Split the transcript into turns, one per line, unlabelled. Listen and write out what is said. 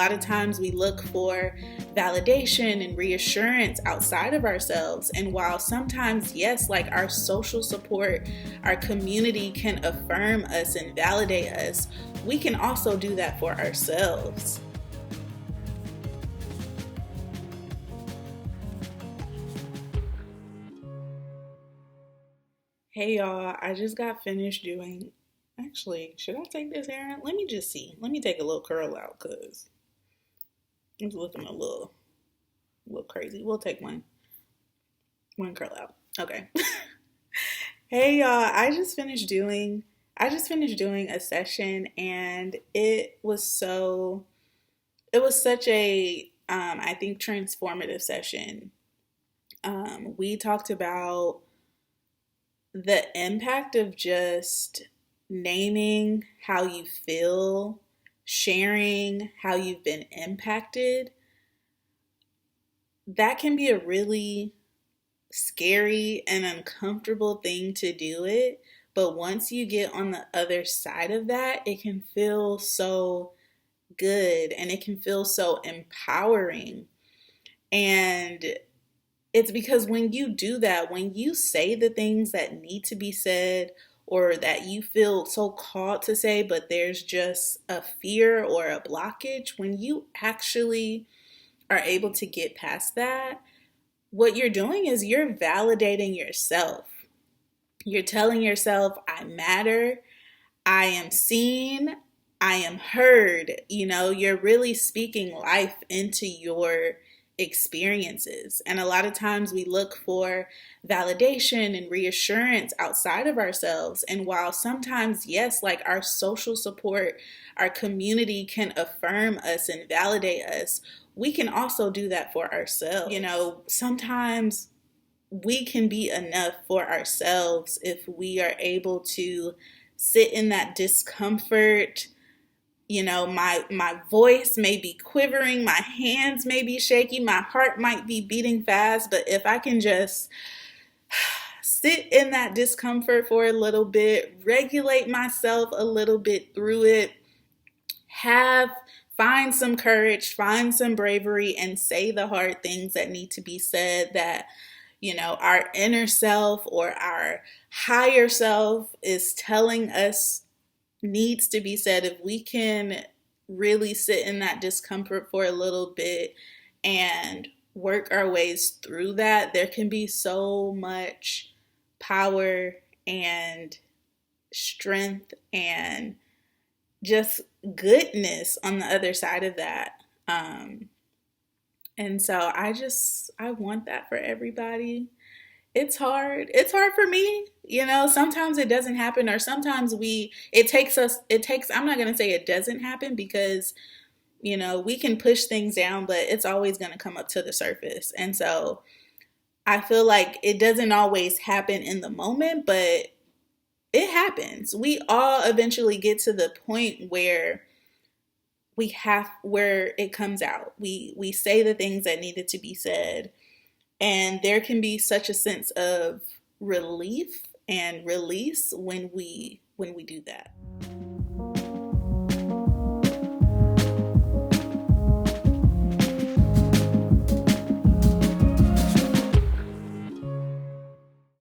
lot of times we look for validation and reassurance outside of ourselves. And while sometimes, yes, like our social support, our community can affirm us and validate us, we can also do that for ourselves. Hey y'all, I just got finished doing. Actually, should I take this hair? Let me just see. Let me take a little curl out because it's looking a little crazy. We'll take one curl out. Okay. Hey y'all, I just finished doing a session and it was such a I think transformative session. We talked about the impact of just naming how you feel, sharing how you've been impacted. That can be a really scary and uncomfortable thing to do it. But once you get on the other side of that, it can feel so good and it can feel so empowering. And it's because when you do that, when you say the things that need to be said or that you feel so called to say, but there's just a fear or a blockage, when you actually are able to get past that, what you're doing is you're validating yourself. You're telling yourself, I matter, I am seen, I am heard. You're really speaking life into your experiences. And a lot of times we look for validation and reassurance outside of ourselves. And while sometimes, yes, like our social support, our community can affirm us and validate us, we can also do that for ourselves. Sometimes we can be enough for ourselves if we are able to sit in that discomfort. My voice may be quivering, my hands may be shaky, my heart might be beating fast, but if I can just sit in that discomfort for a little bit, regulate myself a little bit through it, have find some courage, find some bravery, and say the hard things that need to be said, that our inner self or our higher self is telling us needs to be said. If we can really sit in that discomfort for a little bit and work our ways through that, there can be so much power and strength and just goodness on the other side of that. And so I want that for everybody. It's hard. It's hard for me. Sometimes it doesn't happen, or sometimes I'm not going to say it doesn't happen because, we can push things down, but it's always going to come up to the surface. And so I feel like it doesn't always happen in the moment, but it happens. We all eventually get to the point where where it comes out. We say the things that needed to be said, and there can be such a sense of relief and release when we do that.